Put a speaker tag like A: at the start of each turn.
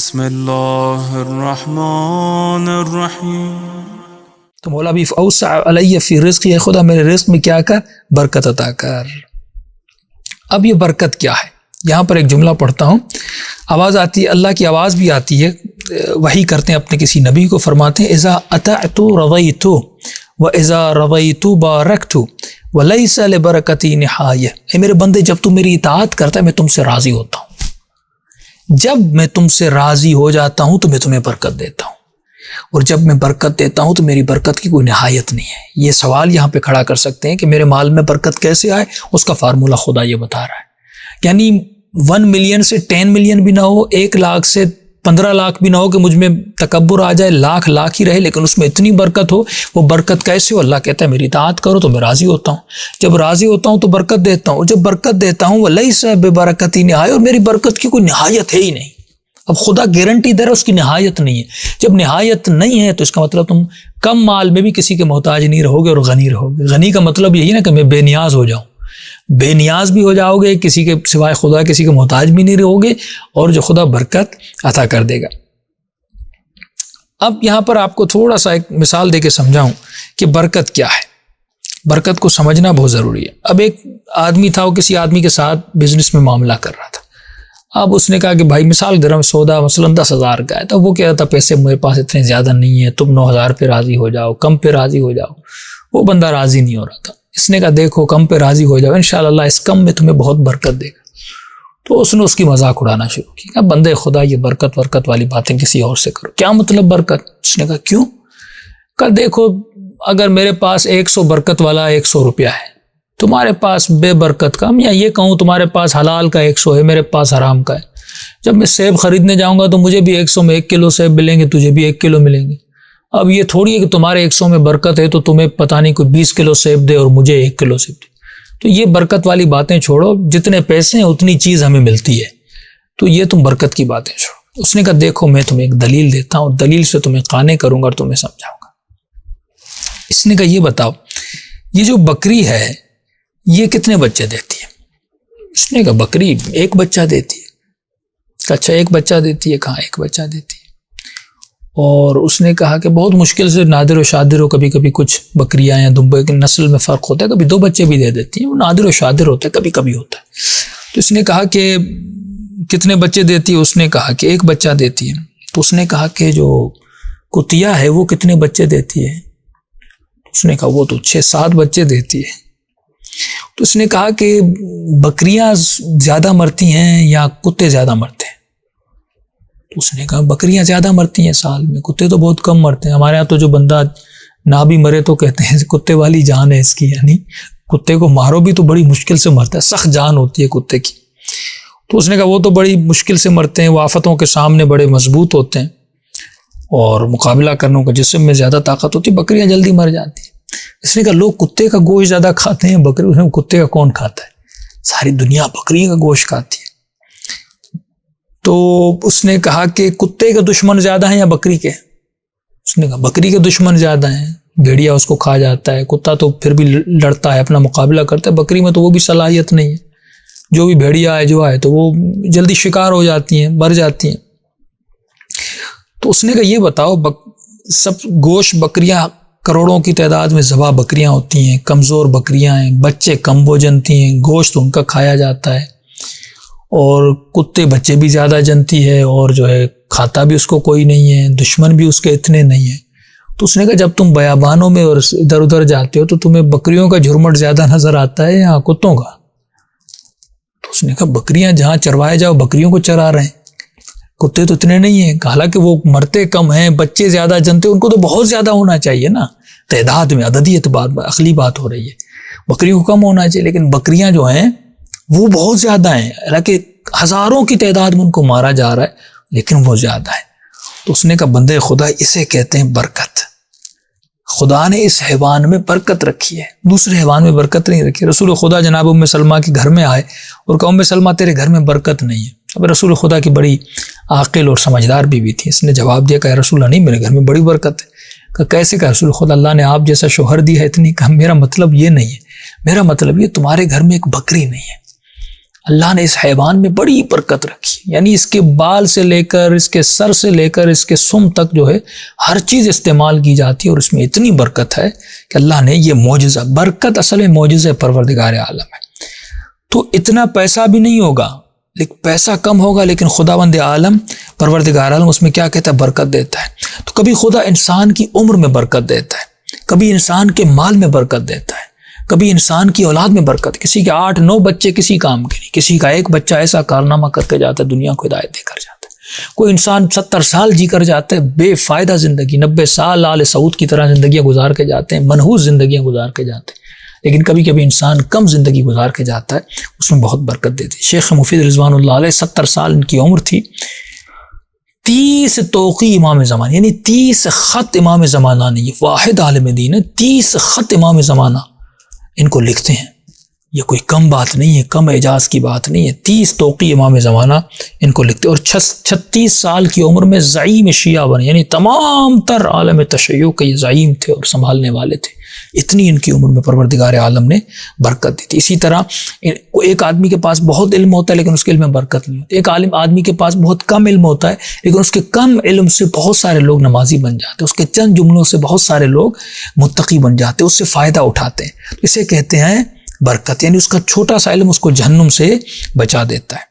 A: بسم اللہ الرحمن الرحیم۔
B: تو مولا بھی اوسع علیہ فی رزقی، خدا میرے رزق میں کیا کر، برکت عطا کر۔ اب یہ برکت کیا ہے؟ یہاں پر ایک جملہ پڑھتا ہوں، آواز آتی ہے، اللہ کی آواز بھی آتی ہے، وحی کرتے ہیں اپنے کسی نبی کو، فرماتے ہیں اذا اطعت رضیت واذا رضیت بارکت ولیس لبرکتی نہایہ۔ اے میرے بندے، جب تم میری اطاعت کرتا ہے میں تم سے راضی ہوتا ہوں، جب میں تم سے راضی ہو جاتا ہوں تو میں تمہیں برکت دیتا ہوں، اور جب میں برکت دیتا ہوں تو میری برکت کی کوئی نہایت نہیں ہے۔ یہ سوال یہاں پہ کھڑا کر سکتے ہیں کہ میرے مال میں برکت کیسے آئے، اس کا فارمولہ خدا یہ بتا رہا ہے۔ یعنی 1 ملین سے 10 ملین بھی نہ ہو، 1 لاکھ سے 15 لاکھ بھی نہ ہو کہ مجھ میں تکبر آ جائے، لاکھ ہی رہے لیکن اس میں اتنی برکت ہو۔ وہ برکت کیسے ہو؟ اللہ کہتا ہے میری اطاعت کرو تو میں راضی ہوتا ہوں، جب راضی ہوتا ہوں تو برکت دیتا ہوں، اور جب برکت دیتا ہوں ولیس ببرکتی نہایہ، اور میری برکت کی کوئی نہایت ہے ہی نہیں۔ اب خدا گارنٹی دے رہا ہے اس کی نہایت نہیں ہے۔ جب نہایت نہیں ہے تو اس کا مطلب تم کم مال میں بھی کسی کے محتاج نہیں رہو گے اور غنی رہو گے۔ غنی کا مطلب یہی نا کہ میں بے نیاز ہو جاؤں، بے نیاز بھی ہو جاؤ گے، کسی کے سوائے خدا کسی کے محتاج بھی نہیں رہو گے، اور جو خدا برکت عطا کر دے گا۔ اب یہاں پر آپ کو تھوڑا سا ایک مثال دے کے سمجھاؤں کہ برکت کیا ہے۔ برکت کو سمجھنا بہت ضروری ہے۔ اب ایک آدمی تھا، وہ کسی آدمی کے ساتھ بزنس میں معاملہ کر رہا تھا۔ اب اس نے کہا کہ بھائی مثال درہم سودا مثلاً 10,000 کا ہے، تو وہ کہہ رہا تھا پیسے میرے پاس اتنے زیادہ نہیں ہیں، تم 9,000 پہ راضی ہو جاؤ، کم پہ راضی ہو جاؤ۔ وہ بندہ راضی نہیں ہو رہا تھا۔ اس نے کہا دیکھو کم پہ راضی ہو جاؤ، انشاءاللہ اللہ اس کم میں تمہیں بہت برکت دے گا۔ تو اس نے اس کی مذاق اڑانا شروع کی، اب بندے خدا یہ برکت والی باتیں کسی اور سے کرو، کیا مطلب برکت؟ اس نے کہا کیوں؟ کہا دیکھو اگر میرے پاس 100 برکت والا 100 روپیہ ہے، تمہارے پاس بے برکت کا، یا یہ کہوں تمہارے پاس حلال کا 100 ہے، میرے پاس حرام کا ہے۔ جب میں سیب خریدنے جاؤں گا تو مجھے بھی 100 میں 1 کلو سیب ملیں گے، تجھے بھی 1 کلو ملیں گے۔ اب یہ تھوڑی ہے کہ تمہارے 100 میں برکت ہے تو تمہیں پتہ نہیں کوئی 20 کلو سیب دے اور مجھے 1 کلو سیب دے۔ تو یہ برکت والی باتیں چھوڑو، جتنے پیسے ہیں اتنی چیز ہمیں ملتی ہے، تو یہ تم برکت کی باتیں چھوڑو۔ اس نے کہا دیکھو میں تمہیں ایک دلیل دیتا ہوں، دلیل سے تمہیں قانع کروں گا اور تمہیں سمجھاؤں گا۔ اس نے کہا یہ بتاؤ یہ جو بکری ہے یہ کتنے بچے دیتی ہے؟ اس نے کہا بکری 1 بچہ دیتی ہے۔ اچھا 1 بچہ دیتی ہے؟ کہاں 1 بچہ دیتی ہے۔ اور اس نے کہا کہ بہت مشکل سے نادر و شادر ہو، کبھی کبھی کچھ بکریاں یا دمبے کی نسل میں فرق ہوتا ہے، کبھی 2 بچے بھی دے دیتی ہیں، وہ نادر و شادر ہوتا ہے، کبھی کبھی ہوتا ہے۔ تو اس نے کہا کہ کتنے بچے دیتی ہے؟ اس نے کہا کہ 1 بچہ دیتی ہے۔ تو اس نے کہا کہ جو کتیا ہے وہ کتنے بچے دیتی ہے؟ اس نے کہا وہ تو 6-7 بچے دیتی ہے۔ تو اس نے کہا کہ بکریاں زیادہ مرتی ہیں یا کتے زیادہ مرتے ہیں؟ تو اس نے کہا بکریاں زیادہ مرتی ہیں سال میں، کتے تو بہت کم مرتے ہیں۔ ہمارے ہاں تو جو بندہ نہ بھی مرے تو کہتے ہیں کتے والی جان ہے اس کی، یعنی کتے کو مارو بھی تو بڑی مشکل سے مرتا ہے، سخت جان ہوتی ہے کتے کی۔ تو اس نے کہا وہ تو بڑی مشکل سے مرتے ہیں، وہ آفتوں کے سامنے بڑے مضبوط ہوتے ہیں اور مقابلہ کرنے کا جسم میں زیادہ طاقت ہوتی ہے، بکریاں جلدی مر جاتی ہیں۔ اس نے کہا لوگ کتے کا گوشت زیادہ کھاتے ہیں، بکری کتے کا کون کھاتا ہے؟ ساری دنیا بکری کا گوشت کھاتی ہے۔ تو اس نے کہا کہ کتے کے دشمن زیادہ ہیں یا بکری کے؟ اس نے کہا بکری کے دشمن زیادہ ہیں، بھیڑیا اس کو کھا جاتا ہے، کتا تو پھر بھی لڑتا ہے، اپنا مقابلہ کرتا ہے، بکری میں تو وہ بھی صلاحیت نہیں ہے، جو بھی بھیڑیا ہے جو ہے تو وہ جلدی شکار ہو جاتی ہیں، مر جاتی ہیں۔ تو اس نے کہا یہ بتاؤ سب گوشت بکریاں کروڑوں کی تعداد میں ذبح بکریاں ہوتی ہیں، کمزور بکریاں ہیں، بچے کم وہ جنتی ہیں، گوشت ان کا کھایا جاتا ہے، اور کتے بچے بھی زیادہ جنتی ہے، اور جو ہے کھاتا بھی اس کو کوئی نہیں ہے، دشمن بھی اس کے اتنے نہیں ہیں۔ تو اس نے کہا جب تم بیابانوں میں اور ادھر ادھر جاتے ہو تو تمہیں بکریوں کا جھرمٹ زیادہ نظر آتا ہے یا کتوں کا؟ تو اس نے کہا بکریاں جہاں چروائے جاؤ بکریوں کو چرا رہے ہیں، کتے تو اتنے نہیں ہیں۔ حالانکہ وہ مرتے کم ہیں، بچے زیادہ جنتے، ان کو تو بہت زیادہ ہونا چاہیے نا، تعداد میں عددی اعتبار عقلی بات ہو رہی ہے، بکریوں کو کم ہونا چاہیے، لیکن بکریاں جو ہیں وہ بہت زیادہ ہیں، حالانکہ ہزاروں کی تعداد میں ان کو مارا جا رہا ہے لیکن وہ زیادہ ہے۔ تو اس نے کہا بندے خدا اسے کہتے ہیں برکت۔ خدا نے اس حیوان میں برکت رکھی ہے، دوسرے حیوان میں برکت نہیں رکھی۔ رسول خدا جناب ام سلمہ کے گھر میں آئے اور کہا ام سلمہ تیرے گھر میں برکت نہیں ہے۔ اب رسول خدا کی بڑی عاقل اور سمجھدار بیوی تھی، اس نے جواب دیا کہ رسول اللہ نہیں، میرے گھر میں بڑی برکت ہے۔ کہ کیسے؟ کہ رسول خدا اللہ نے آپ جیسا شوہر دیا ہے اتنی۔ کہا میرا مطلب یہ نہیں ہے، میرا مطلب یہ تمہارے گھر میں ایک بکری نہیں ہے، اللہ نے اس حیوان میں بڑی برکت رکھی، یعنی اس کے بال سے لے کر، اس کے سر سے لے کر، اس کے سم تک جو ہے ہر چیز استعمال کی جاتی ہے، اور اس میں اتنی برکت ہے کہ اللہ نے یہ معجزہ، برکت اصل میں معجزہ پروردگار عالم ہے۔ تو اتنا پیسہ بھی نہیں ہوگا، لیکن پیسہ کم ہوگا، لیکن خداوند عالم پروردگار عالم اس میں کیا کہتا ہے؟ برکت دیتا ہے۔ تو کبھی خدا انسان کی عمر میں برکت دیتا ہے، کبھی انسان کے مال میں برکت دیتا ہے، کبھی انسان کی اولاد میں برکت۔ کسی کے 8-9 بچے کسی کام کے نہیں، کسی کا ایک بچہ ایسا کارنامہ کر کے جاتا ہے، دنیا کو ہدایت دے کر جاتا ہے۔ کوئی انسان 70 سال جی کر جاتا ہے، بے فائدہ زندگی، 90 سال آل سعود کی طرح زندگیاں گزار کے جاتے ہیں، منحوس زندگیاں گزار کے جاتے ہیں۔ لیکن کبھی کبھی انسان کم زندگی گزار کے جاتا ہے، اس میں بہت برکت دیتی ہے۔ شیخ مفید رضوان اللہ علیہ 70 سال ان کی عمر تھی، 30 توقی امام زمانہ، یعنی 30 خط امام زمانہ نے، یہ واحد عالم دین ہے، 30 خط امام زمانہ ان کو لکھتے ہیں۔ یہ کوئی کم بات نہیں ہے، کم اعجاز کی بات نہیں ہے، 30 توقی امام زمانہ ان کو لکھتے، اور 36 سال کی عمر میں زعیم شیعہ بنے، یعنی تمام تر عالم تشیع کے یہ زعیم تھے اور سنبھالنے والے تھے۔ اتنی ان کی عمر میں پروردگار عالم نے برکت دی تھی۔ اسی طرح ایک آدمی کے پاس بہت علم ہوتا ہے لیکن اس کے علم میں برکت نہیں ہوتی، ایک آدمی کے پاس بہت کم علم ہوتا ہے لیکن اس کے کم علم سے بہت سارے لوگ نمازی بن جاتے ہیں، اس کے چند جملوں سے بہت سارے لوگ متقی بن جاتے ہیں، اس سے فائدہ اٹھاتے ہیں۔ اسے کہتے ہیں برکت، یعنی اس کا چھوٹا سا علم اس کو جہنم سے بچا دیتا ہے۔